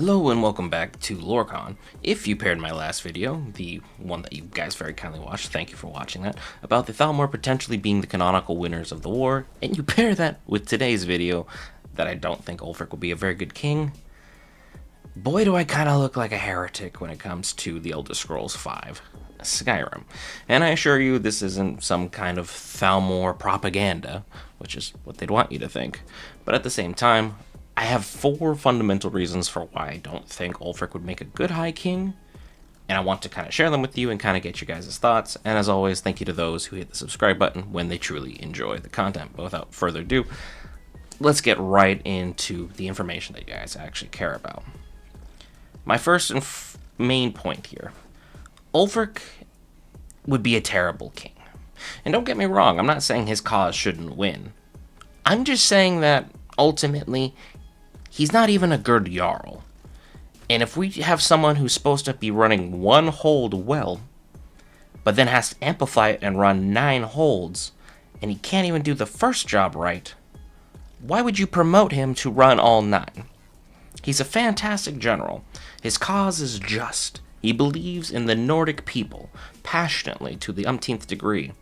Hello and welcome back to LoreKhan. If you paired my last video, the one that you guys very kindly watched, thank you for watching that, about the Thalmor potentially being the canonical winners of the war, and you pair that with today's video, that I don't think Ulfric will be a very good king, boy do I kind of look like a heretic when it comes to the Elder Scrolls V, Skyrim. And I assure you this isn't some kind of Thalmor propaganda, which is what they'd want you to think, but at the same time, I have 4 fundamental reasons for why I don't think Ulfric would make a good High King, and I want to kind of share them with you and kind of get your guys' thoughts. And as always, thank you to those who hit the subscribe button when they truly enjoy the content. But without further ado, let's get right into the information that you guys actually care about. My first and main point here, Ulfric would be a terrible king. And don't get me wrong, I'm not saying his cause shouldn't win. I'm just saying that, ultimately, he's not even a good Jarl. And if we have someone who's supposed to be running one hold well, but then has to amplify it and run 9 holds, and he can't even do the first job right, why would you promote him to run all 9? He's a fantastic general. His cause is just. He believes in the Nordic people, passionately to the umpteenth degree.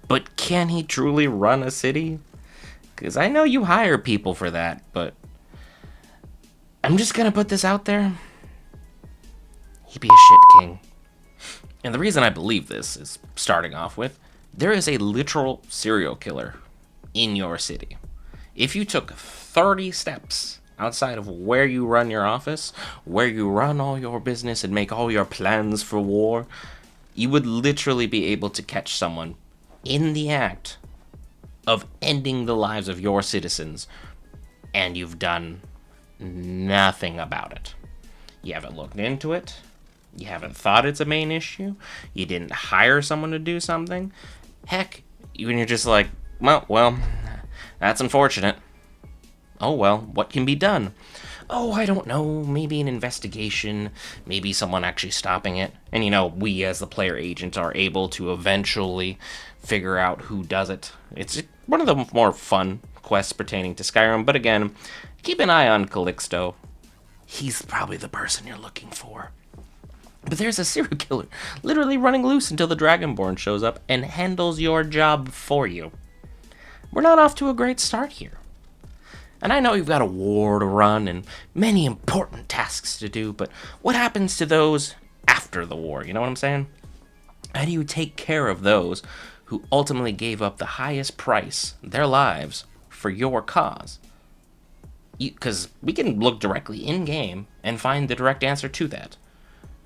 But can he truly run a city? Because I know you hire people for that, but I'm just going to put this out there. He'd be a shit king. And the reason I believe this is, starting off with, there is a literal serial killer in your city. If you took 30 steps outside of where you run your office, where you run all your business and make all your plans for war, you would literally be able to catch someone in the act of ending the lives of your citizens, and you've done nothing about it. You haven't looked into it. You haven't thought it's a main issue. You didn't hire someone to do something. Heck, you're just like, well, that's unfortunate. Oh well, what can be done? Oh, I don't know, maybe an investigation, maybe someone actually stopping it. And we as the player agent are able to eventually figure out who does it. It's one of the more fun quests pertaining to Skyrim, but again, keep an eye on Calixto. He's probably the person you're looking for. But there's a serial killer literally running loose until the Dragonborn shows up and handles your job for you. We're not off to a great start here. And I know you've got a war to run and many important tasks to do, but what happens to those after the war? You know what I'm saying? How do you take care of those who ultimately gave up the highest price, their lives, for your cause? Because we can look directly in-game and find the direct answer to that.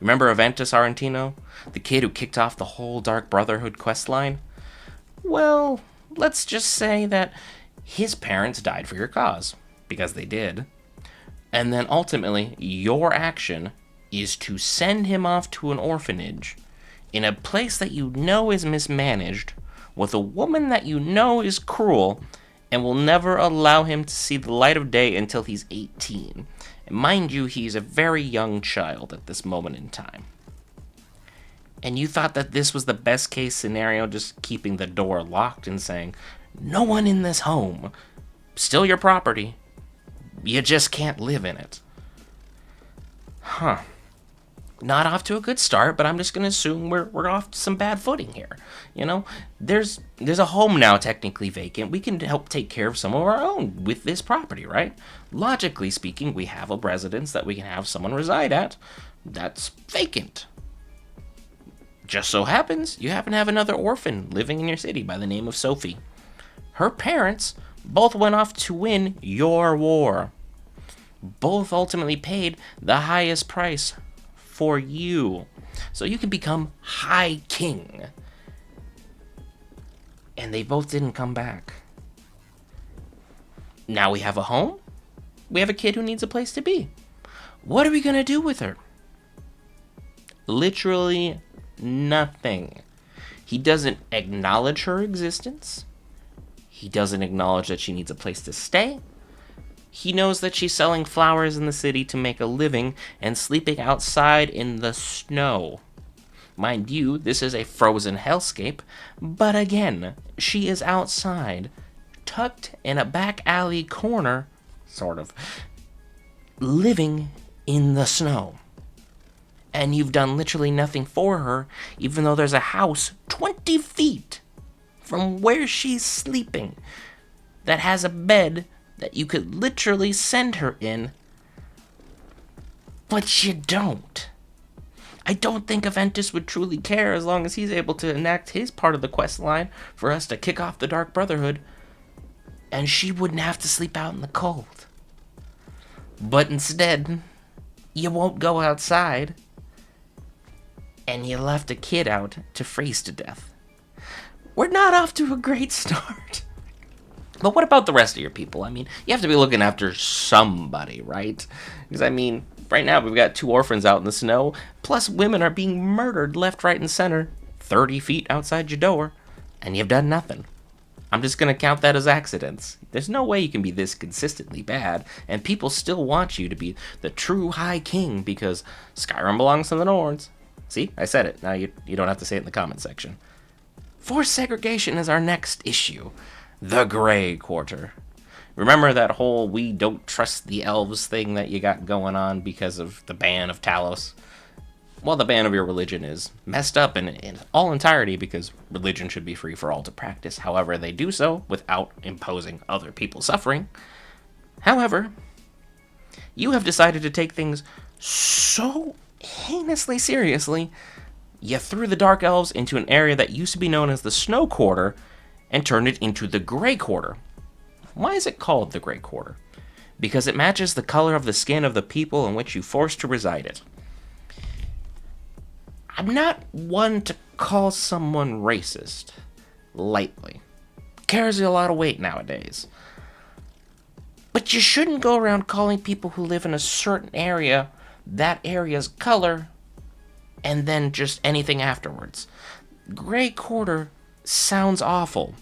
Remember Aventus Argentino, the kid who kicked off the whole Dark Brotherhood questline? Well, let's just say that his parents died for your cause, because they did. And then ultimately, your action is to send him off to an orphanage in a place that you know is mismanaged, with a woman that you know is cruel, and will never allow him to see the light of day until he's 18. And mind you, he's a very young child at this moment in time. And you thought that this was the best case scenario, just keeping the door locked and saying, no one in this home. Still your property. You just can't live in it. Huh. Not off to a good start, but I'm just going to assume we're off to some bad footing here. There's a home now technically vacant. We can help take care of some of our own with this property, right? Logically speaking, we have a residence that we can have someone reside at that's vacant. Just so happens you happen to have another orphan living in your city by the name of Sophie. Her parents both went off to win your war. Both ultimately paid the highest price for you, so you can become High King. And they both didn't come back. Now we have a home. We have a kid who needs a place to be. What are we going to do with her? Literally nothing. He doesn't acknowledge her existence. He doesn't acknowledge that she needs a place to stay. He knows that she's selling flowers in the city to make a living and sleeping outside in the snow. Mind you, this is a frozen hellscape, but again, she is outside, tucked in a back alley corner, sort of, living in the snow. And you've done literally nothing for her, even though there's a house 20 feet from where she's sleeping that has a bed that you could literally send her in, but you don't. I don't think Aventus would truly care as long as he's able to enact his part of the quest line for us to kick off the Dark Brotherhood, and she wouldn't have to sleep out in the cold. But instead, you won't go outside, and you left a kid out to freeze to death. We're not off to a great start. But what about the rest of your people? I mean, you have to be looking after somebody, right? Because, I mean, right now we've got 2 orphans out in the snow, plus women are being murdered left, right, and center 30 feet outside your door, and you've done nothing. I'm just going to count that as accidents. There's no way you can be this consistently bad, and people still want you to be the true High King because Skyrim belongs to the Nords. See, I said it. Now you don't have to say it in the comment section. Forced segregation is our next issue. The Grey Quarter. Remember that whole we don't trust the elves thing that you got going on because of the ban of Talos? Well, the ban of your religion is messed up in all entirety because religion should be free for all to practice. However, they do so without imposing other people's suffering. However, you have decided to take things so heinously seriously, you threw the Dark Elves into an area that used to be known as the Snow Quarter and turned it into the Grey Quarter. Why is it called the Grey Quarter? Because it matches the color of the skin of the people in which you forced to reside it. I'm not one to call someone racist lightly. Carries a lot of weight nowadays. But you shouldn't go around calling people who live in a certain area that area's color and then just anything afterwards. Grey Quarter sounds awful.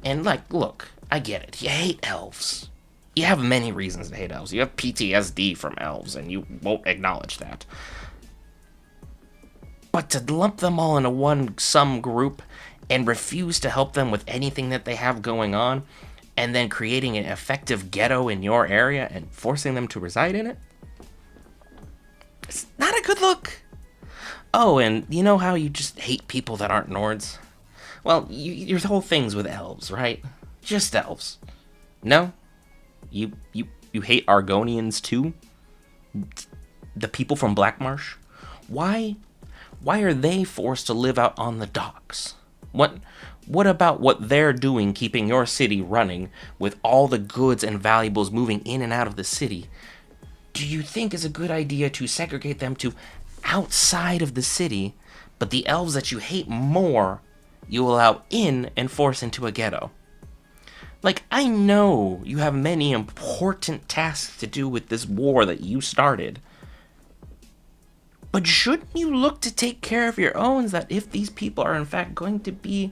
And look, I get it. You hate elves. You have many reasons to hate elves. You have PTSD from elves, and you won't acknowledge that. But to lump them all into some group and refuse to help them with anything that they have going on, and then creating an effective ghetto in your area and forcing them to reside in it? It's not a good look. Oh, and you know how you just hate people that aren't Nords? Well, your whole thing's with elves, right? Just elves. No? You hate Argonians too? The people from Blackmarsh? Why are they forced to live out on the docks? What about what they're doing keeping your city running with all the goods and valuables moving in and out of the city? Do you think it's a good idea to segregate them to outside of the city, but the elves that you hate more, you allow in and force into a ghetto? I know you have many important tasks to do with this war that you started. But shouldn't you look to take care of your own, that if these people are in fact going to be,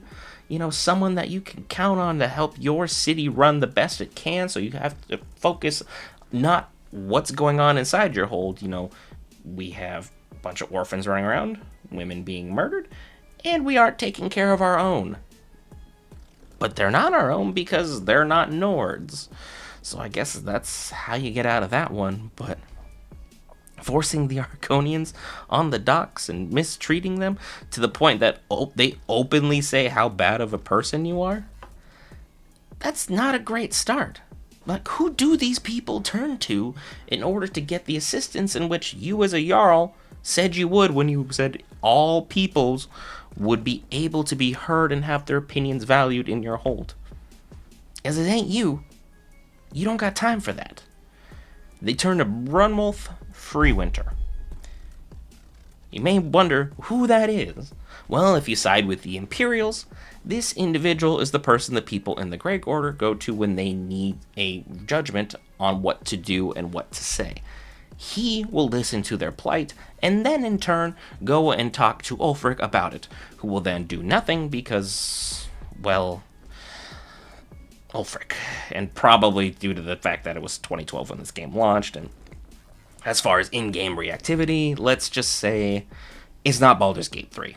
someone that you can count on to help your city run the best it can, so you have to focus not what's going on inside your hold. We have a bunch of orphans running around, women being murdered, and we aren't taking care of our own. But they're not our own because they're not Nords. So I guess that's how you get out of that one. But forcing the Arconians on the docks and mistreating them to the point that they openly say how bad of a person you are? That's not a great start. Who do these people turn to in order to get the assistance in which you as a Jarl said you would when you said all peoples would be able to be heard and have their opinions valued in your hold? As it ain't you don't got time for that. They turn to Brunwolf Freewinter. You may wonder who that is. Well, if you side with the Imperials, this individual is the person that people in the Grey Order go to when they need a judgment on what to do and what to say. He will listen to their plight, and then in turn, go and talk to Ulfric about it, who will then do nothing because, well, Ulfric. And probably due to the fact that it was 2012 when this game launched, and as far as in-game reactivity, let's just say it's not Baldur's Gate 3.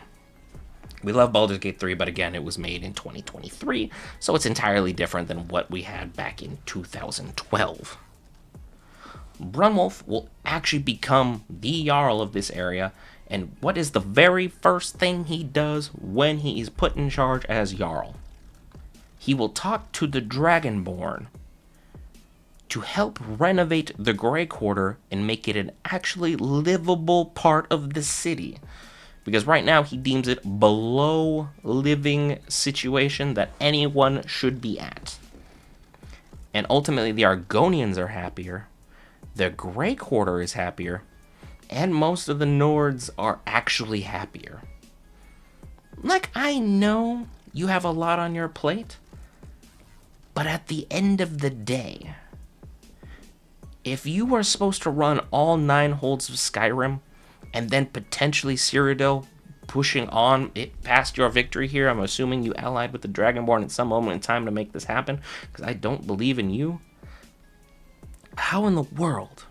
We love Baldur's Gate 3, but again, it was made in 2023, so it's entirely different than what we had back in 2012. Brunwolf will actually become the Jarl of this area. And what is the very first thing he does when he is put in charge as Jarl? He will talk to the Dragonborn to help renovate the Grey Quarter and make it an actually livable part of the city. Because right now he deems it below living situation that anyone should be at. And ultimately the Argonians are happier, the Grey Quarter is happier, and most of the Nords are actually happier. Like, I know you have a lot on your plate, but at the end of the day, if you were supposed to run all 9 holds of Skyrim, and then potentially Cyrodiil pushing on it past your victory here, I'm assuming you allied with the Dragonborn at some moment in time to make this happen, because I don't believe in you. How in the world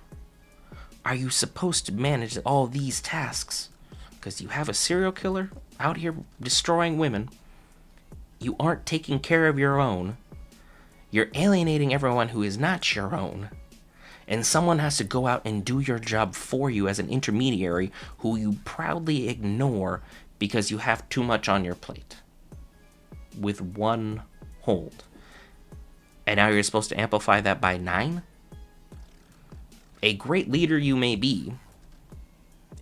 are you supposed to manage all these tasks? Because you have a serial killer out here destroying women, you aren't taking care of your own, you're alienating everyone who is not your own, and someone has to go out and do your job for you as an intermediary who you proudly ignore because you have too much on your plate with 1 hold. And now you're supposed to amplify that by 9? A great leader you may be,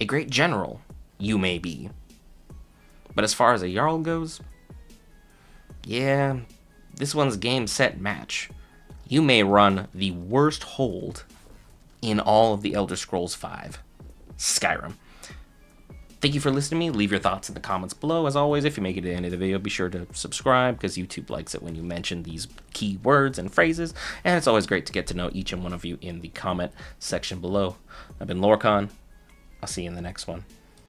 a great general you may be, but as far as a Jarl goes, yeah, this one's game, set, match. You may run the worst hold in all of the Elder Scrolls V, Skyrim. Thank you for listening to me. Leave your thoughts in the comments below. As always, if you make it to the end of the video, be sure to subscribe, because YouTube likes it when you mention these key words and phrases, and it's always great to get to know each and one of you in the comment section below. I've been LoreKhan. I'll see you in the next one.